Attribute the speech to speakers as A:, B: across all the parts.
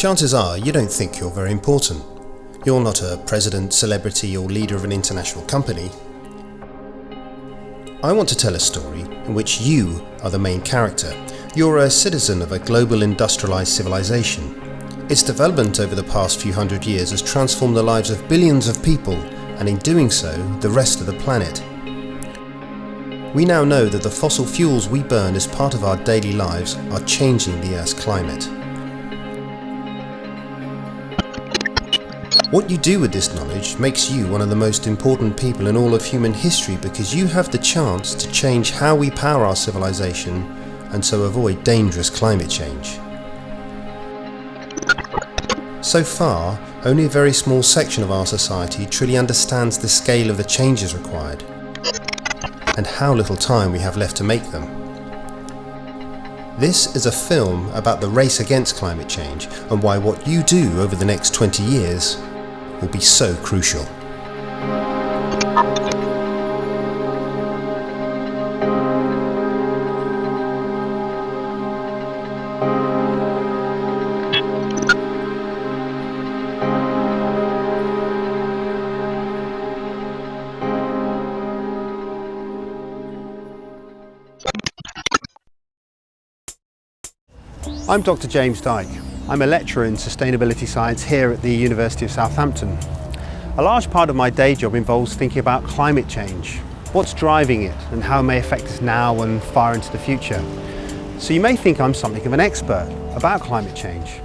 A: Chances are you don't think you're very important. You're not a president, celebrity, or leader of an international company. I want to tell a story in which you are the main character. You're a citizen of a global industrialized civilization. Its development over the past few hundred years has transformed the lives of billions of people, and in doing so, the rest of the planet. We now know that the fossil fuels we burn as part of our daily lives are changing the Earth's climate. What you do with this knowledge makes you one of the most important people in all of human history, because you have the chance to change how we power our civilization and so avoid dangerous climate change. So far, only a very small section of our society truly understands the scale of the changes required and how little time we have left to make them. This is a film about the race against climate change and why what you do over the next 20 years will be so crucial.
B: I'm Dr. James Dyke. I'm a lecturer in sustainability science here at the University of Southampton. A large part of my day job involves thinking about climate change, what's driving it and how it may affect us now and far into the future. So you may think I'm something of an expert about climate change.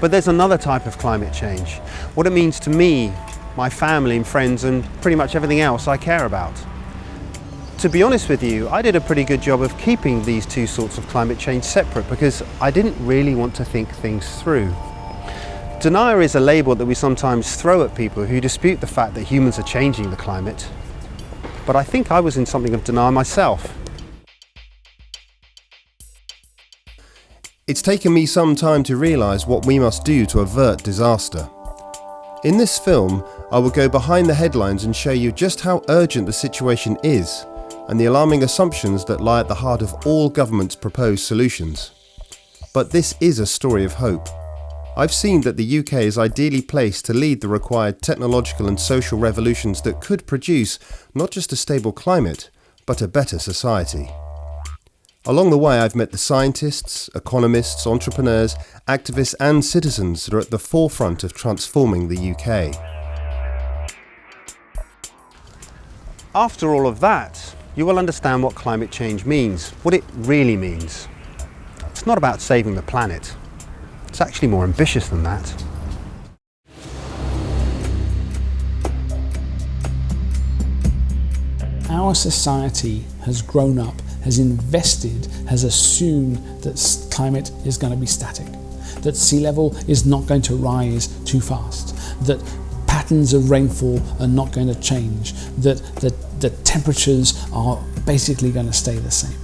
B: But there's another type of climate change, what it means to me, my family and friends, and pretty much everything else I care about. To be honest with you, I did a pretty good job of keeping these two sorts of climate change separate because I didn't really want to think things through. Denier is a label that we sometimes throw at people who dispute the fact that humans are changing the climate. But I think I was in something of denial myself.
A: It's taken me some time to realise what we must do to avert disaster. In this film, I will go behind the headlines and show you just how urgent the situation is and the alarming assumptions that lie at the heart of all governments' proposed solutions. But this is a story of hope. I've seen that the UK is ideally placed to lead the required technological and social revolutions that could produce not just a stable climate, but a better society. Along the way, I've met the scientists, economists, entrepreneurs, activists and citizens that are at the forefront of transforming the UK.
B: After all of that, you will understand what climate change means, what it really means. It's not about saving the planet. It's actually more ambitious than that.
C: Our society has grown up, has invested, has assumed that climate is going to be static, that sea level is not going to rise too fast, that patterns of rainfall are not going to change, that the temperatures are basically going to stay the same.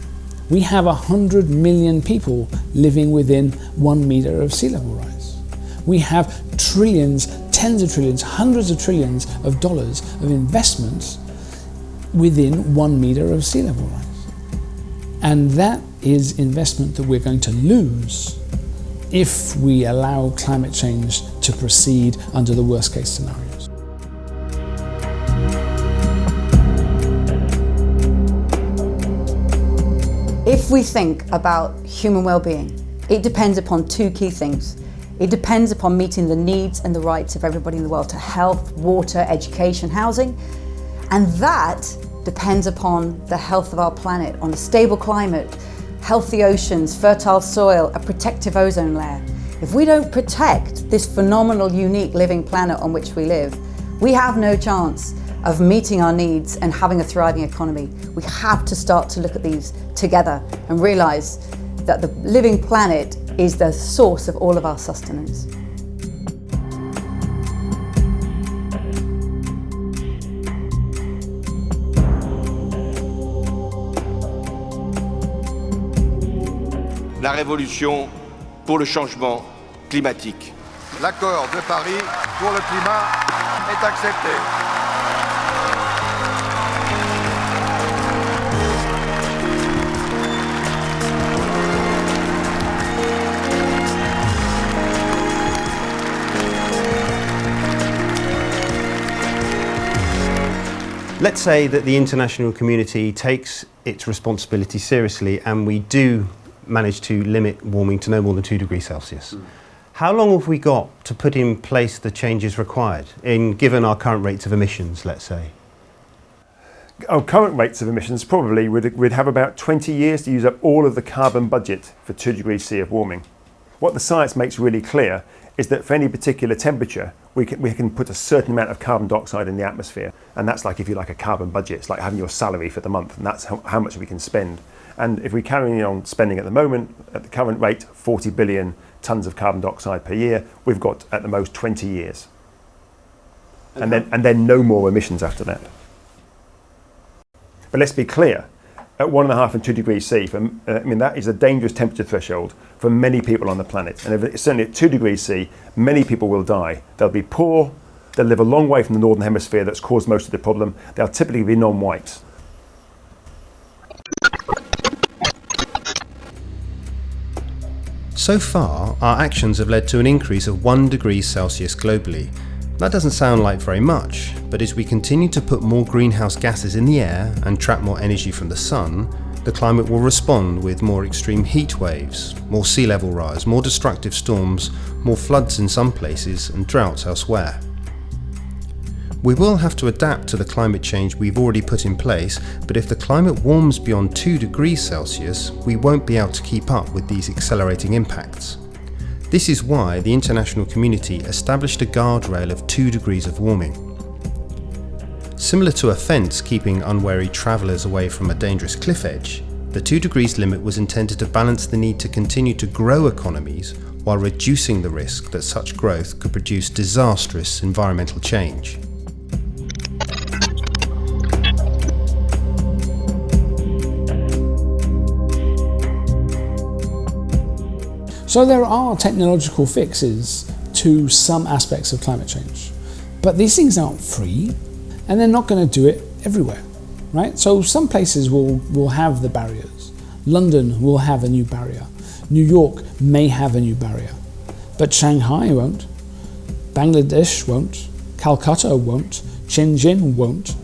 C: We have 100 million people living within 1 meter of sea level rise. We have trillions, tens of trillions, hundreds of trillions of dollars of investments within 1 meter of sea level rise. And that is investment that we're going to lose if we allow climate change to proceed under the worst case scenarios.
D: If we think about human well-being, it depends upon two key things. It depends upon meeting the needs and the rights of everybody in the world to health, water, education, housing, and that depends upon the health of our planet, on a stable climate, healthy oceans, fertile soil, a protective ozone layer. If we don't protect this phenomenal, unique living planet on which we live, we have no chance of meeting our needs and having a thriving economy. We have to start to look at these together and realise that the living planet is the source of all of our sustenance.
E: La révolution pour le changement climatique.
F: L'accord de Paris pour le climat est accepté.
B: Let's say that the international community takes its responsibility seriously and we do manage to limit warming to no more than 2 degrees Celsius. How long have we got to put in place the changes required, given our current rates of emissions, let's say?
G: Our current rates of emissions, probably we'd have about 20 years to use up all of the carbon budget for 2 degrees C of warming. What the science makes really clear is that for any particular temperature, we can put a certain amount of carbon dioxide in the atmosphere. And that's like, if you like, a carbon budget. It's like having your salary for the month, and that's how much we can spend. And if we carry on spending at the moment, at the current rate, 40 billion tonnes of carbon dioxide per year, we've got at the most 20 years. And then no more emissions after that. But let's be clear, at 1.5 and 2 degrees C, that is a dangerous temperature threshold for many people on the planet. And certainly at 2 degrees C, many people will die. They'll be poor, they'll live a long way from the northern hemisphere that's caused most of the problem. They'll typically be non-white.
A: So far, our actions have led to an increase of 1 degree Celsius globally. That doesn't sound like very much, but as we continue to put more greenhouse gases in the air and trap more energy from the sun, the climate will respond with more extreme heat waves, more sea level rise, more destructive storms, more floods in some places and droughts elsewhere. We will have to adapt to the climate change we've already put in place, but if the climate warms beyond 2 degrees Celsius, we won't be able to keep up with these accelerating impacts. This is why the international community established a guardrail of 2 degrees of warming. Similar to a fence keeping unwary travellers away from a dangerous cliff edge, the 2 degrees limit was intended to balance the need to continue to grow economies while reducing the risk that such growth could produce disastrous environmental change.
C: So there are technological fixes to some aspects of climate change, but these things aren't free and they're not going to do it everywhere, right? So some places will have the barriers. London will have a new barrier. New York may have a new barrier, but Shanghai won't, Bangladesh won't, Calcutta won't, Shenzhen won't,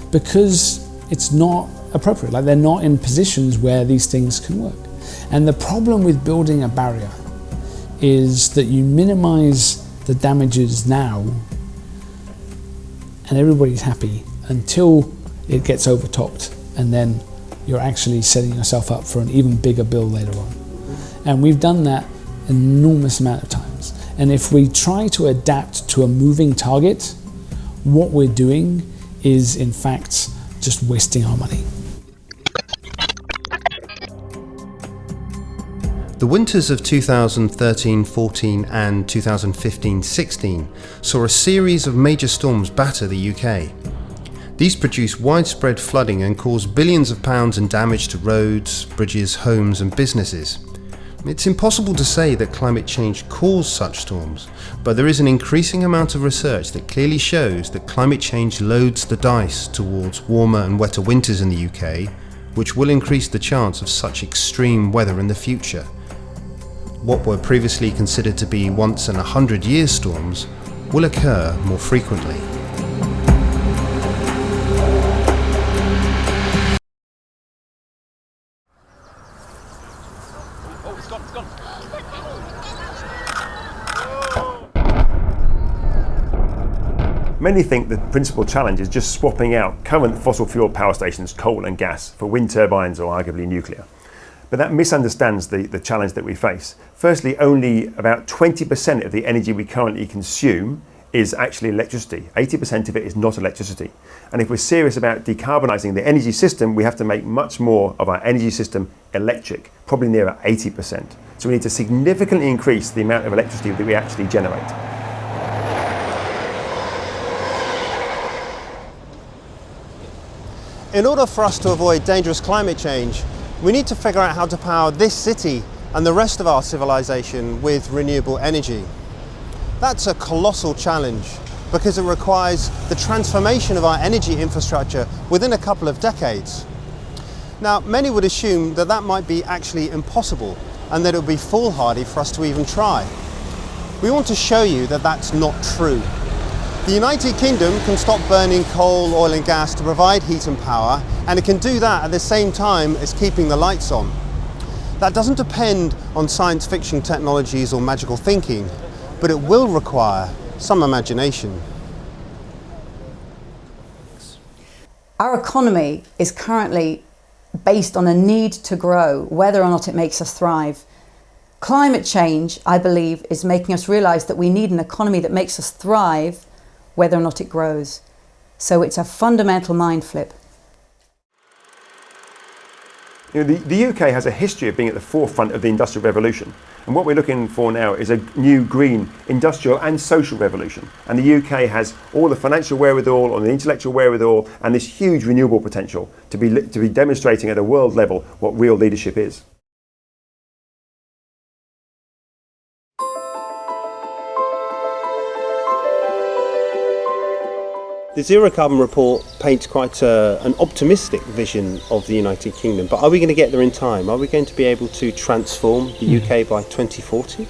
C: because it's not appropriate. Like, they're not in positions where these things can work. And the problem with building a barrier is that you minimize the damages now and everybody's happy until it gets overtopped, and then you're actually setting yourself up for an even bigger bill later on. And we've done that an enormous amount of times. And if we try to adapt to a moving target, what we're doing is in fact just wasting our money.
A: The winters of 2013-14 and 2015-16 saw a series of major storms batter the UK. These produced widespread flooding and caused billions of pounds in damage to roads, bridges, homes and businesses. It's impossible to say that climate change caused such storms, but there is an increasing amount of research that clearly shows that climate change loads the dice towards warmer and wetter winters in the UK, which will increase the chance of such extreme weather in the future. What were previously considered to be once in 100-year storms will occur more frequently.
G: Many think the principal challenge is just swapping out current fossil fuel power stations, coal and gas, for wind turbines or arguably nuclear. But that misunderstands the challenge that we face. Firstly, only about 20% of the energy we currently consume is actually electricity. 80% of it is not electricity. And if we're serious about decarbonising the energy system, we have to make much more of our energy system electric, probably nearer 80%. So we need to significantly increase the amount of electricity that we actually generate.
A: In order for us to avoid dangerous climate change, we need to figure out how to power this city and the rest of our civilization with renewable energy. That's a colossal challenge because it requires the transformation of our energy infrastructure within a couple of decades. Now, many would assume that that might be actually impossible and that it would be foolhardy for us to even try. We want to show you that that's not true. The United Kingdom can stop burning coal, oil and gas to provide heat and power, and it can do that at the same time as keeping the lights on. That doesn't depend on science fiction technologies or magical thinking, but it will require some imagination.
D: Our economy is currently based on a need to grow, whether or not it makes us thrive. Climate change, I believe, is making us realise that we need an economy that makes us thrive, whether or not it grows. So it's a fundamental mind flip.
G: You know, the UK has a history of being at the forefront of the Industrial Revolution, and what we're looking for now is a new green industrial and social revolution. And the UK has all the financial wherewithal and the intellectual wherewithal and this huge renewable potential to be demonstrating at a world level what real leadership is.
A: The Zero Carbon Report paints quite an optimistic vision of the United Kingdom, but are we going to get there in time? Are we going to be able to transform the UK by 2040?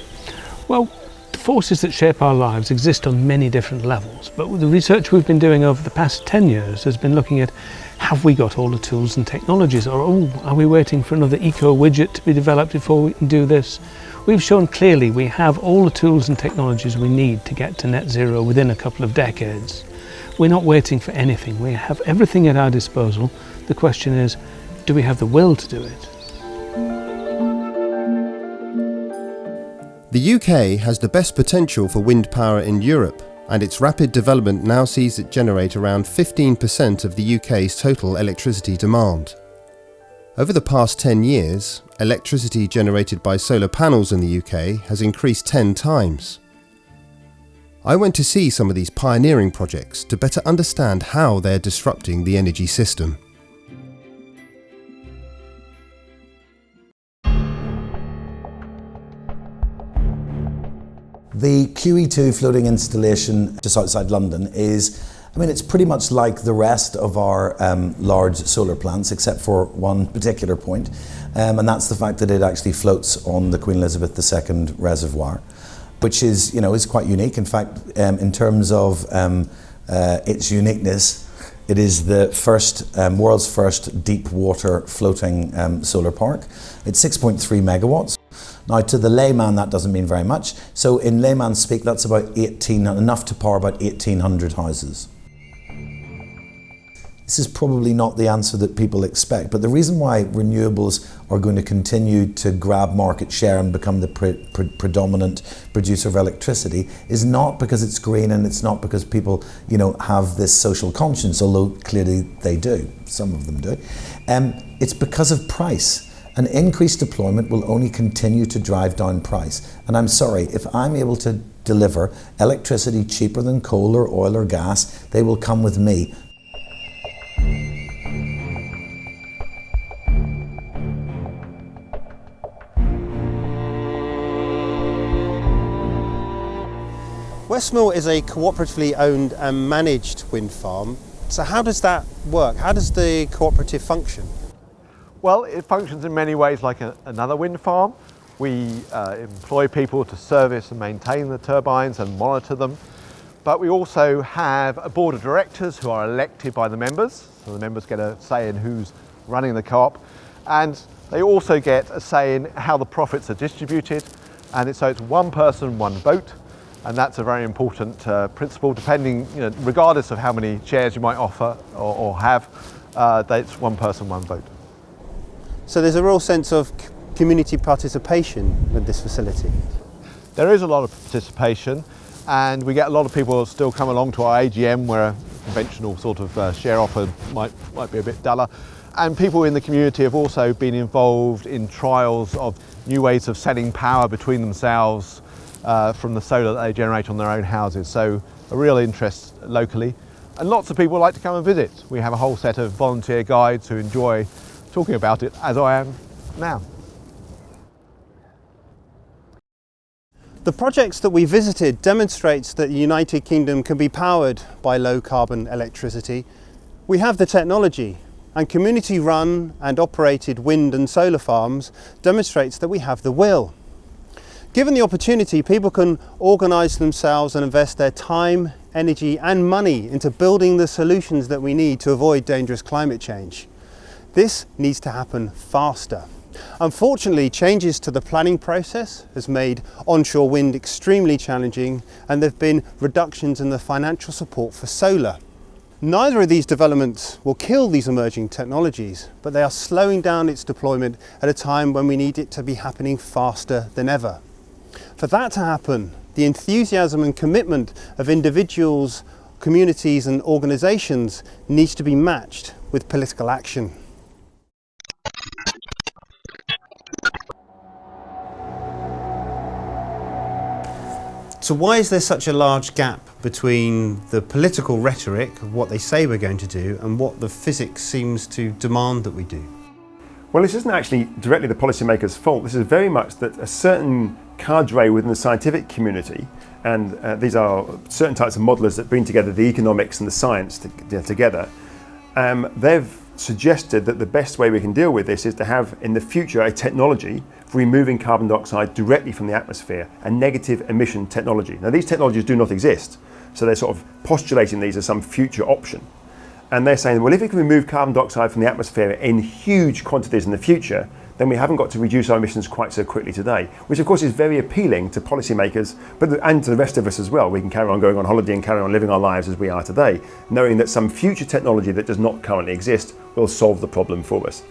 C: Well, the forces that shape our lives exist on many different levels, but the research we've been doing over the past 10 years has been looking at, have we got all the tools and technologies, or are we waiting for another eco widget to be developed before we can do this? We've shown clearly we have all the tools and technologies we need to get to net zero within a couple of decades. We're not waiting for anything. We have everything at our disposal. The question is, do we have the will to do it?
A: The UK has the best potential for wind power in Europe, and its rapid development now sees it generate around 15% of the UK's total electricity demand. Over the past 10 years, electricity generated by solar panels in the UK has increased 10 times. I went to see some of these pioneering projects to better understand how they're disrupting the energy system.
H: The QE2 floating installation just outside London is, it's pretty much like the rest of our large solar plants, except for one particular point, and that's the fact that it actually floats on the Queen Elizabeth II reservoir, which is, is quite unique. In fact, in terms of its uniqueness, it is the world's first deep water floating solar park. It's 6.3 megawatts. Now, to the layman, that doesn't mean very much. So in layman speak, that's about enough to power about 1,800 houses. This is probably not the answer that people expect, but the reason why renewables are going to continue to grab market share and become the predominant producer of electricity is not because it's green, and it's not because people, have this social conscience, although clearly they do, some of them do. It's because of price. An increased deployment will only continue to drive down price. And I'm sorry, if I'm able to deliver electricity cheaper than coal or oil or gas, they will come with me.
A: Westmill is a cooperatively owned and managed wind farm. So how does that work? How does the cooperative function?
F: Well, it functions in many ways like another wind farm. We employ people to service and maintain the turbines and monitor them. But we also have a board of directors who are elected by the members. So the members get a say in who's running the co-op. And they also get a say in how the profits are distributed. And so it's one person, one vote. And that's a very important principle, depending, regardless of how many shares you might offer or have, it's one person, one vote.
A: So there's a real sense of community participation with this facility.
F: There is a lot of participation, and we get a lot of people who still come along to our AGM, where a conventional sort of share offer might be a bit duller. And people in the community have also been involved in trials of new ways of selling power between themselves from the solar that they generate on their own houses. So a real interest locally. And lots of people like to come and visit. We have a whole set of volunteer guides who enjoy talking about it, as I am now.
A: The projects that we visited demonstrates that the United Kingdom can be powered by low carbon electricity. We have the technology, and community run and operated wind and solar farms demonstrates that we have the will.
B: Given the opportunity, people can organise themselves and invest their time, energy and money into building the solutions that we need to avoid dangerous climate change. This needs to happen faster. Unfortunately, changes to the planning process has made onshore wind extremely challenging, and there have been reductions in the financial support for solar. Neither of these developments will kill these emerging technologies, but they are slowing down its deployment at a time when we need it to be happening faster than ever. For that to happen, the enthusiasm and commitment of individuals, communities and organisations needs to be matched with political action. So why is there such a large gap between the political rhetoric of what they say we're going to do and what the physics seems to demand that we do?
G: Well, this isn't actually directly the policymakers' fault. This is very much that a certain cadre within the scientific community, and these are certain types of modelers that bring together the economics and the science together, they've suggested that the best way we can deal with this is to have in the future a technology for removing carbon dioxide directly from the atmosphere, a negative emission technology. Now these technologies do not exist, so they're sort of postulating these as some future option. And they're saying, well, if we can remove carbon dioxide from the atmosphere in huge quantities in the future, then we haven't got to reduce our emissions quite so quickly today, which of course is very appealing to policymakers, and to the rest of us as well. We can carry on going on holiday and carry on living our lives as we are today, knowing that some future technology that does not currently exist will solve the problem for us.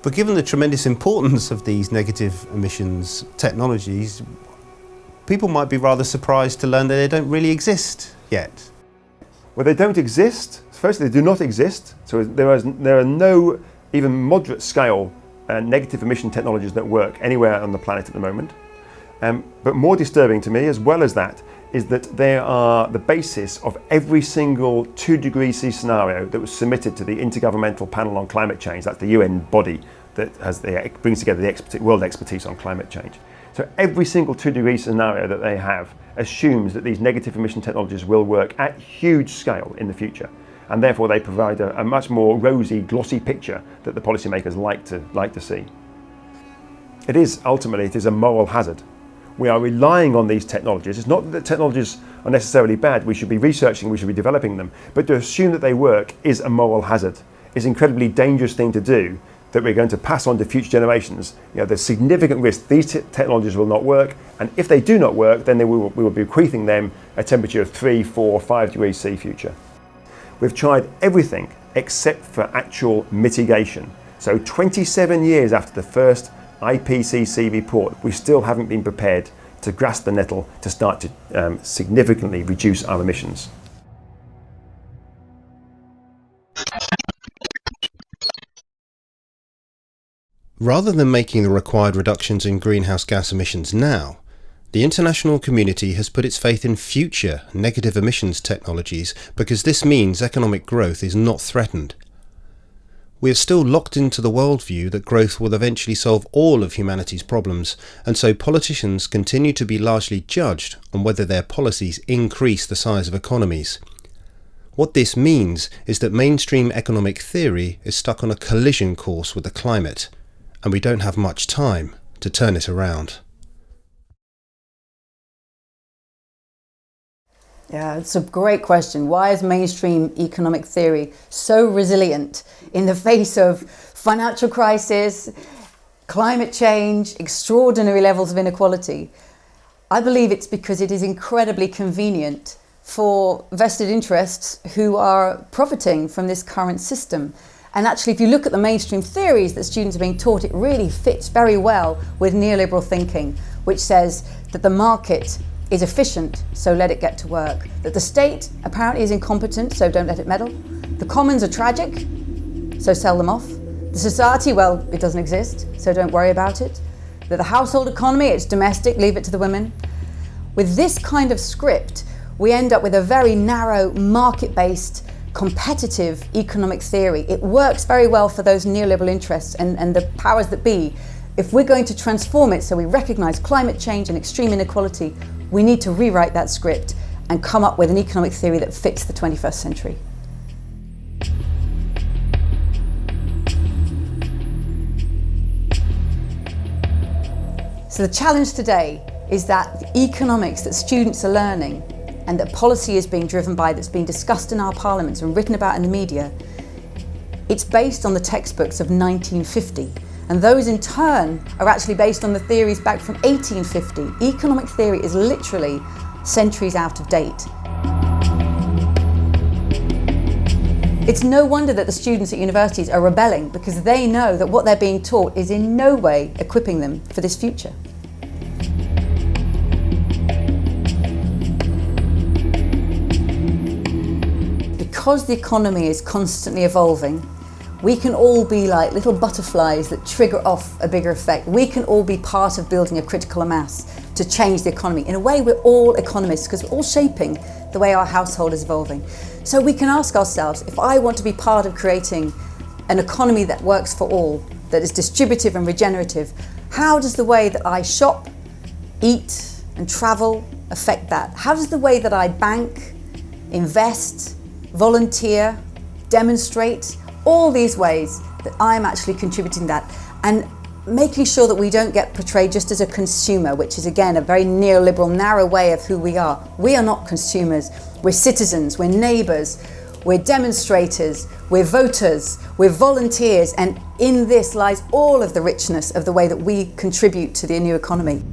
B: But given the tremendous importance of these negative emissions technologies, people might be rather surprised to learn that they don't really exist yet.
G: Well, they don't exist. Firstly, they do not exist. So there are no even moderate scale negative emission technologies that work anywhere on the planet at the moment. But more disturbing to me, as well as that, is that they are the basis of every single 2°C scenario that was submitted to the Intergovernmental Panel on Climate Change. That's the UN body that brings together the world expertise on climate change. So every single 2° scenario that they have assumes that these negative emission technologies will work at huge scale in the future. And therefore they provide a much more rosy, glossy picture that the policymakers like to see. It is a moral hazard. We are relying on these technologies. It's not that technologies are necessarily bad. We should be researching, we should be developing them. But to assume that they work is a moral hazard. It's an incredibly dangerous thing to do, that we're going to pass on to future generations. There's significant risk these technologies will not work, and if they do not work, then we will be bequeathing them a temperature of 3, 4, 5°C future. We've tried everything except for actual mitigation. So 27 years after the first IPCC report, we still haven't been prepared to grasp the nettle to start to significantly reduce our emissions.
A: Rather than making the required reductions in greenhouse gas emissions now, the international community has put its faith in future negative emissions technologies because this means economic growth is not threatened. We are still locked into the worldview that growth will eventually solve all of humanity's problems, and so politicians continue to be largely judged on whether their policies increase the size of economies. What this means is that mainstream economic theory is stuck on a collision course with the climate, and we don't have much time to turn it around.
D: Yeah, it's a great question. Why is mainstream economic theory so resilient in the face of financial crisis, climate change, extraordinary levels of inequality? I believe it's because it is incredibly convenient for vested interests who are profiting from this current system. And actually, if you look at the mainstream theories that students are being taught, it really fits very well with neoliberal thinking, which says that the market is efficient, so let it get to work. That the state apparently is incompetent, so don't let it meddle. The commons are tragic, so sell them off. The society, well, it doesn't exist, so don't worry about it. That the household economy, it's domestic, leave it to the women. With this kind of script, we end up with a very narrow, market-based, competitive economic theory. It works very well for those neoliberal interests and the powers that be. If we're going to transform it so we recognise climate change and extreme inequality, we need to rewrite that script and come up with an economic theory that fits the 21st century. So the challenge today is that the economics that students are learning and that policy is being driven by, that's being discussed in our parliaments and written about in the media, it's based on the textbooks of 1950. And those in turn are actually based on the theories back from 1850. Economic theory is literally centuries out of date. It's no wonder that the students at universities are rebelling, because they know that what they're being taught is in no way equipping them for this future. Because the economy is constantly evolving, we can all be like little butterflies that trigger off a bigger effect. We can all be part of building a critical mass to change the economy. In a way, we're all economists because we're all shaping the way our household is evolving. So we can ask ourselves, if I want to be part of creating an economy that works for all, that is distributive and regenerative, how does the way that I shop, eat and travel affect that? How does the way that I bank, invest, volunteer, demonstrate, all these ways that I'm actually contributing that, and making sure that we don't get portrayed just as a consumer, which is again a very neoliberal, narrow way of who we are. We are not consumers, we're citizens, we're neighbours, we're demonstrators, we're voters, we're volunteers, and in this lies all of the richness of the way that we contribute to the new economy.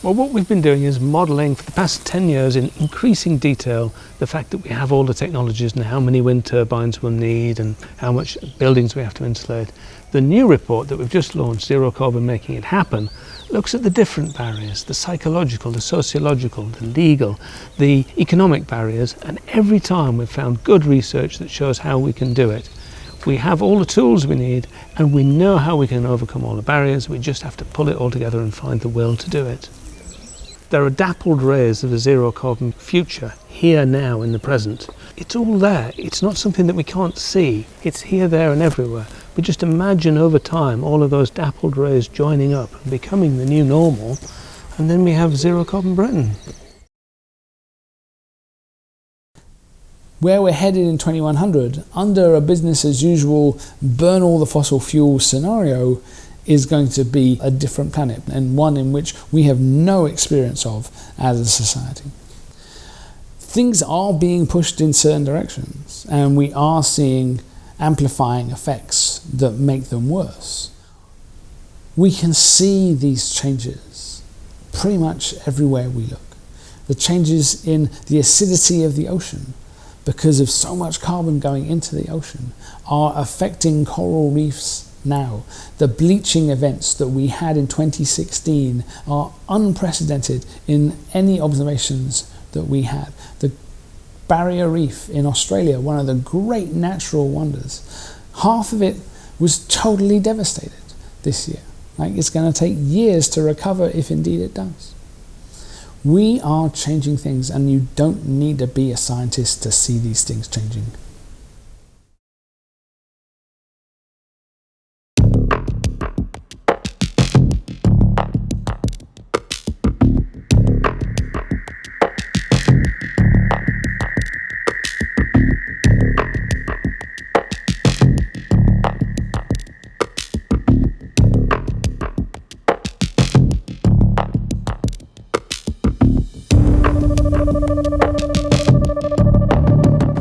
I: Well, what we've been doing is modelling for the past 10 years in increasing detail the fact that we have all the technologies and how many wind turbines we'll need and how much buildings we have to insulate. The new report that we've just launched, Zero Carbon Making It Happen, looks at the different barriers, the psychological, the sociological, the legal, the economic barriers, and every time we've found good research that shows how we can do it. We have all the tools we need and we know how we can overcome all the barriers. We just have to pull it all together and find the will to do it. There are dappled rays of a zero carbon future here now in the present. It's all there. It's not something that we can't see. It's here, there and everywhere. But just imagine over time all of those dappled rays joining up and becoming the new normal, and then we have zero carbon Britain.
C: Where we're headed in 2100, under a business as usual, burn all the fossil fuel scenario, is going to be a different planet, and one in which we have no experience of as a society. Things are being pushed in certain directions, and we are seeing amplifying effects that make them worse. We can see these changes pretty much everywhere we look. The changes in the acidity of the ocean, because of so much carbon going into the ocean, are affecting coral reefs now. The bleaching events that we had in 2016 are unprecedented in any observations that we had. The Barrier Reef in Australia, one of the great natural wonders, half of it was totally devastated this year. Like, it's going to take years to recover if indeed it does. We are changing things, and you don't need to be a scientist to see these things changing.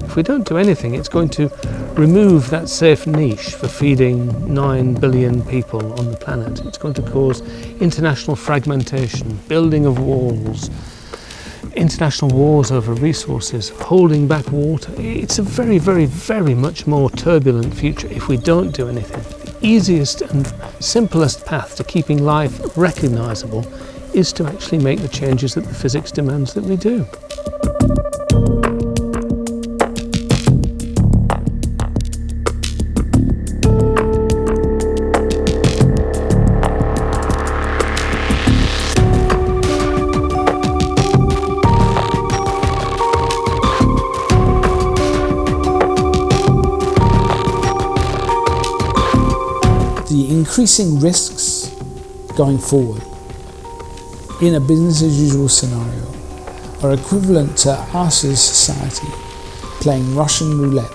I: If we don't do anything, it's going to remove that safe niche for feeding 9 billion people on the planet. It's going to cause international fragmentation, building of walls, international wars over resources, holding back water. It's a very, very, very much more turbulent future if we don't do anything. The easiest and simplest path to keeping life recognisable is to actually make the changes that the physics demands that we do.
C: Increasing risks going forward in a business as usual scenario are equivalent to us as society playing Russian roulette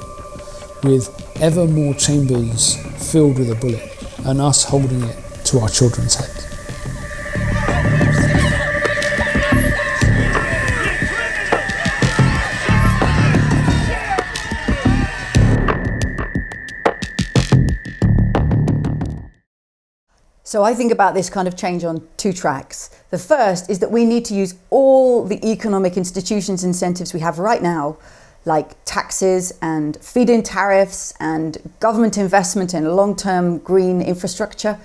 C: with ever more chambers filled with a bullet and us holding it to our children's heads.
D: So I think about this kind of change on two tracks. The first is that we need to use all the economic institutions incentives we have right now, like taxes and feed-in tariffs and government investment in long-term green infrastructure,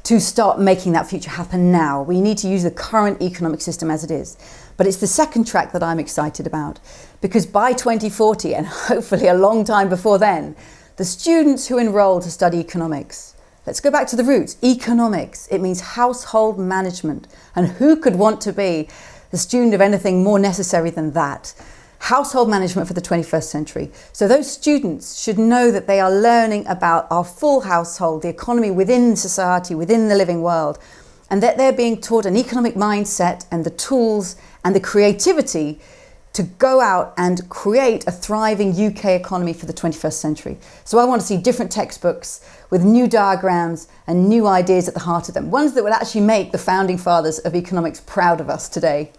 D: to start making that future happen now. We need to use the current economic system as it is. But it's the second track that I'm excited about, because by 2040, and hopefully a long time before then, the students who enroll to study economics, let's go back to the roots. Economics, it means household management. And who could want to be the student of anything more necessary than that? Household management for the 21st century. So those students should know that they are learning about our full household, the economy within society, within the living world, and that they're being taught an economic mindset and the tools and the creativity to go out and create a thriving UK economy for the 21st century. So I want to see different textbooks with new diagrams and new ideas at the heart of them, ones that would actually make the founding fathers of economics proud of us today.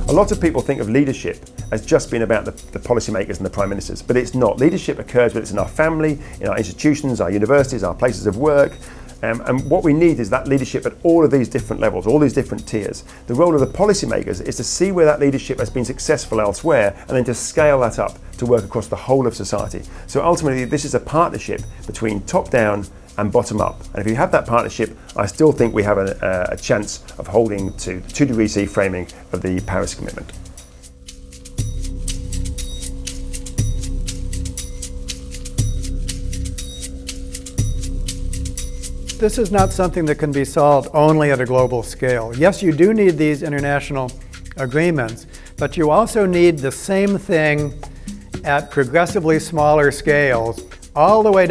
G: A lot of people think of leadership as just being about the policymakers and the prime ministers, but it's not. Leadership occurs whether it's in our family, in our institutions, our universities, our places of work. And what we need is that leadership at all of these different levels, all these different tiers. The role of the policymakers is to see where that leadership has been successful elsewhere and then to scale that up to work across the whole of society. So ultimately, this is a partnership between top down and bottom up. And if you have that partnership, I still think we have a chance of holding to the 2 degrees C framing of the Paris Commitment.
J: This is not something that can be solved only at a global scale. Yes, you do need these international agreements, but you also need the same thing at progressively smaller scales, all the way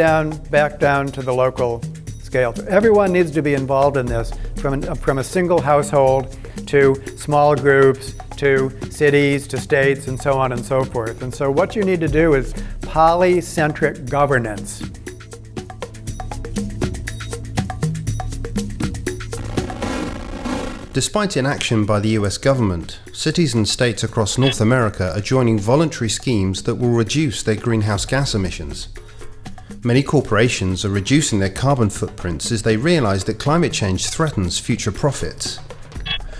J: back down to the local scale. Everyone needs to be involved in this, from a single household to small groups, to cities, to states, and so on and so forth. And so what you need to do is polycentric governance.
A: Despite inaction by the US government, cities and states across North America are joining voluntary schemes that will reduce their greenhouse gas emissions. Many corporations are reducing their carbon footprints as they realise that climate change threatens future profits.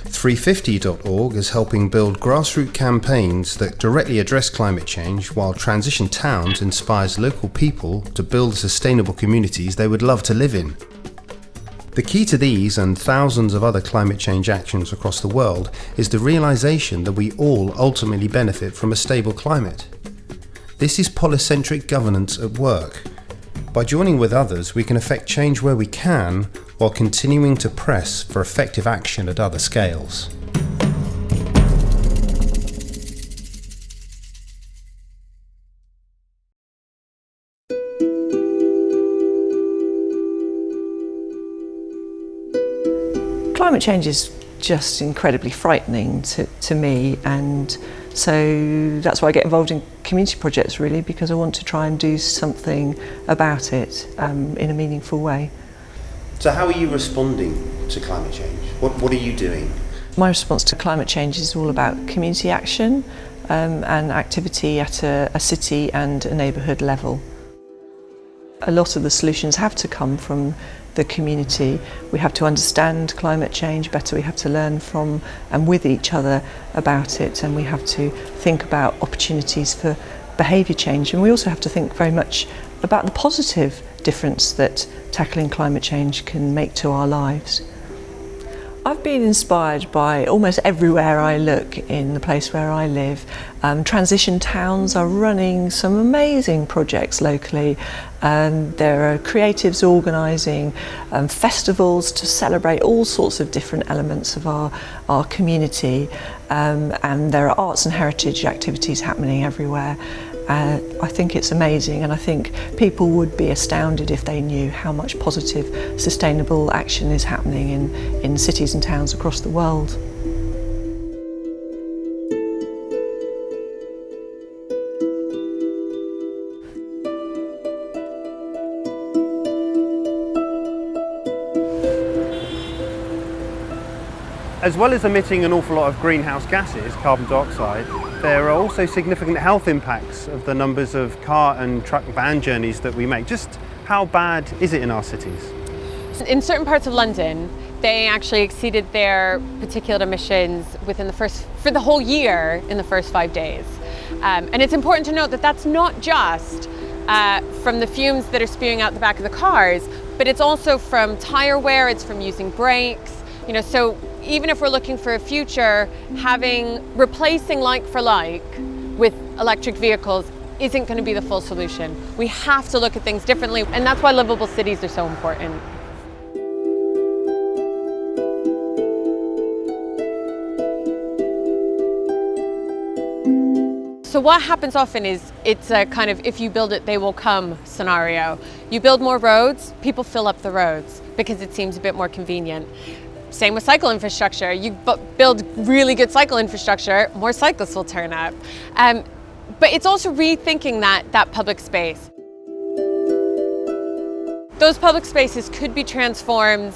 A: 350.org is helping build grassroots campaigns that directly address climate change, while Transition Towns inspires local people to build sustainable communities they would love to live in. The key to these and thousands of other climate change actions across the world is the realisation that we all ultimately benefit from a stable climate. This is polycentric governance at work. By joining with others, we can effect change where we can, while continuing to press for effective action at other scales.
K: Climate change is just incredibly frightening to me, and so that's why I get involved in community projects, really, because I want to try and do something about it in a meaningful way.
A: So how are you responding to climate change? What are you doing?
K: My response to climate change is all about community action and activity at a city and a neighbourhood level. A lot of the solutions have to come from the community. We have to understand climate change better, we have to learn from and with each other about it, and we have to think about opportunities for behaviour change, and we also have to think very much about the positive difference that tackling climate change can make to our lives. I've been inspired by almost everywhere I look in the place where I live. Transition Towns are running some amazing projects locally. There are creatives organising festivals to celebrate all sorts of different elements of our community, and there are arts and heritage activities happening everywhere. I think it's amazing, and I think people would be astounded if they knew how much positive, sustainable action is happening in cities and towns across the world.
B: As well as emitting an awful lot of greenhouse gases, carbon dioxide, there are also significant health impacts of the numbers of car and truck van journeys that we make. Just how bad is it in our cities?
L: In certain parts of London, they actually exceeded their particulate emissions for the whole year in the first 5 days. And it's important to note that that's not just from the fumes that are spewing out the back of the cars, but it's also from tire wear, it's from using brakes. So even if we're looking for a future, replacing like for like with electric vehicles isn't going to be the full solution. We have to look at things differently, and that's why livable cities are so important. So what happens often is it's a kind of if you build it, they will come scenario. You build more roads, people fill up the roads because it seems a bit more convenient. Same with cycle infrastructure. You build really good cycle infrastructure, more cyclists will turn up. But it's also rethinking that public space. Those public spaces could be transformed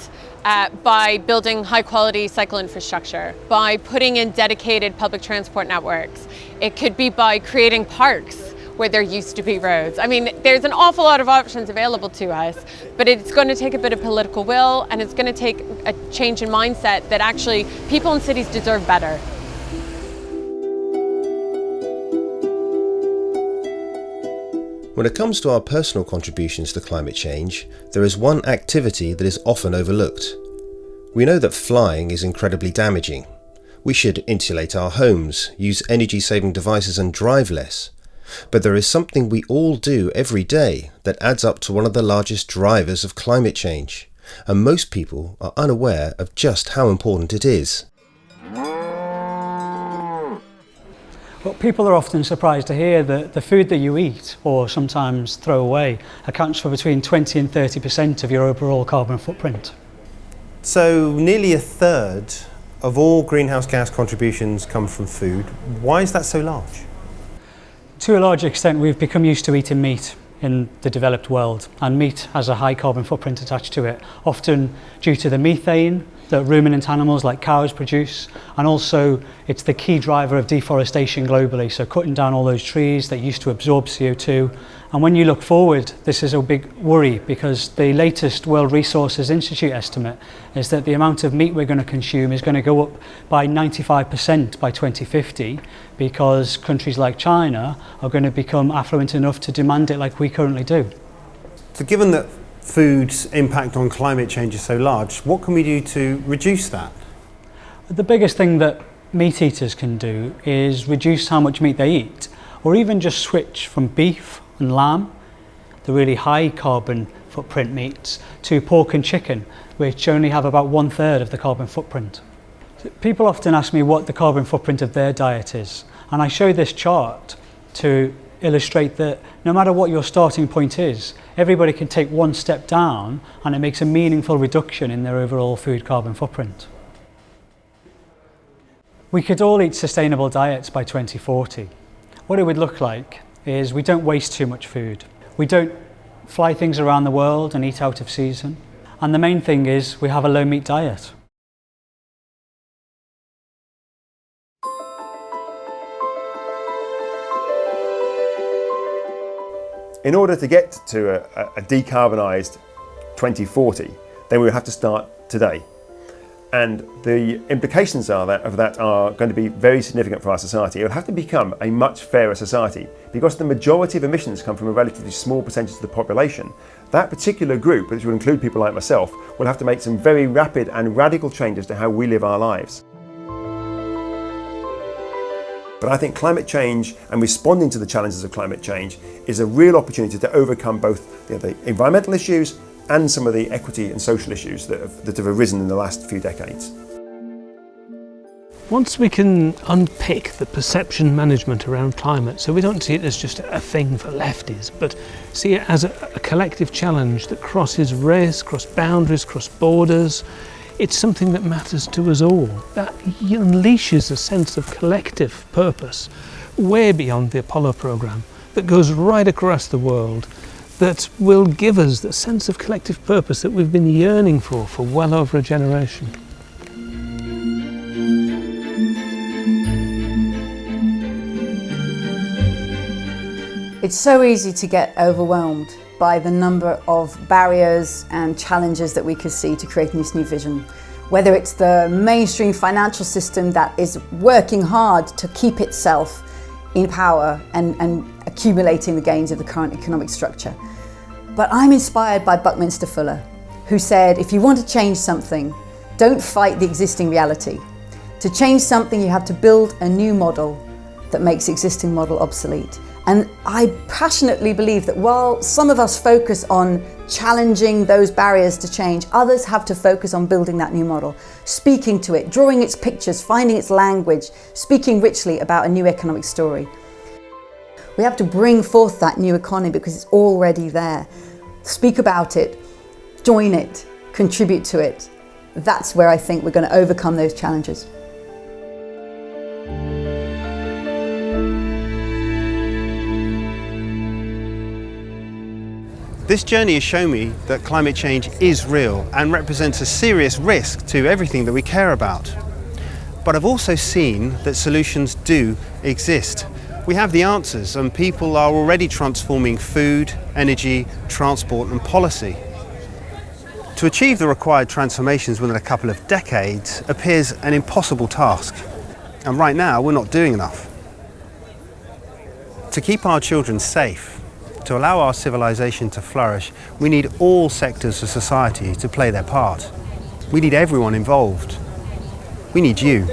L: by building high quality cycle infrastructure, by putting in dedicated public transport networks. It could be by creating parks where there used to be roads. I mean, there's an awful lot of options available to us, but it's going to take a bit of political will, and it's going to take a change in mindset that actually people in cities deserve better.
A: When it comes to our personal contributions to climate change, there is one activity that is often overlooked. We know that flying is incredibly damaging. We should insulate our homes, use energy-saving devices and drive less. But there is something we all do every day that adds up to one of the largest drivers of climate change, and most people are unaware of just how important it is.
M: Well, people are often surprised to hear that the food that you eat, or sometimes throw away, accounts for between 20 and 30% of your overall carbon footprint.
B: So nearly a third of all greenhouse gas contributions come from food. Why is that so large?
M: To a large extent, we've become used to eating meat in the developed world, and meat has a high carbon footprint attached to it, often due to the methane that ruminant animals like cows produce, and also it's the key driver of deforestation globally, so cutting down all those trees that used to absorb CO2. And when you look forward, this is a big worry, because the latest World Resources Institute estimate is that the amount of meat we're going to consume is going to go up by 95% by 2050, because countries like China are going to become affluent enough to demand it like we currently do.
B: So given that food's impact on climate change is so large, what can we do to reduce that?
M: The biggest thing that meat eaters can do is reduce how much meat they eat, or even just switch from beef and lamb, the really high carbon footprint meats, to pork and chicken, which only have about 1/3 of the carbon footprint. People often ask me what the carbon footprint of their diet is, and I show this chart to illustrate that no matter what your starting point is, everybody can take one step down and it makes a meaningful reduction in their overall food carbon footprint. We could all eat sustainable diets by 2040. What it would look like is we don't waste too much food. We don't fly things around the world and eat out of season. And the main thing is we have a low meat diet.
G: In order to get to a decarbonised 2040, then we have to start today. And the implications of that are going to be very significant for our society. It will have to become a much fairer society, because the majority of emissions come from a relatively small percentage of the population. That particular group, which will include people like myself, will have to make some very rapid and radical changes to how we live our lives. But I think climate change and responding to the challenges of climate change is a real opportunity to overcome both the environmental issues and some of the equity and social issues that have arisen in the last few decades.
I: Once we can unpick the perception management around climate, so we don't see it as just a thing for lefties, but see it as a collective challenge that crosses race, cross boundaries, cross borders, it's something that matters to us all. That unleashes a sense of collective purpose way beyond the Apollo program, that goes right across the world, that will give us the sense of collective purpose that we've been yearning for well over a generation.
D: It's so easy to get overwhelmed by the number of barriers and challenges that we could see to creating this new vision. Whether it's the mainstream financial system that is working hard to keep itself in power and accumulating the gains of the current economic structure. But I'm inspired by Buckminster Fuller, who said, if you want to change something, don't fight the existing reality. To change something, you have to build a new model that makes the existing model obsolete. And I passionately believe that while some of us focus on challenging those barriers to change, others have to focus on building that new model, speaking to it, drawing its pictures, finding its language, speaking richly about a new economic story. We have to bring forth that new economy because it's already there. Speak about it, join it, contribute to it. That's where I think we're going to overcome those challenges.
B: This journey has shown me that climate change is real and represents a serious risk to everything that we care about. But I've also seen that solutions do exist. We have the answers, and people are already transforming food, energy, transport and policy. To achieve the required transformations within a couple of decades appears an impossible task. And right now we're not doing enough. To keep our children safe, to allow our civilization to flourish, we need all sectors of society to play their part. We need everyone involved. We need you.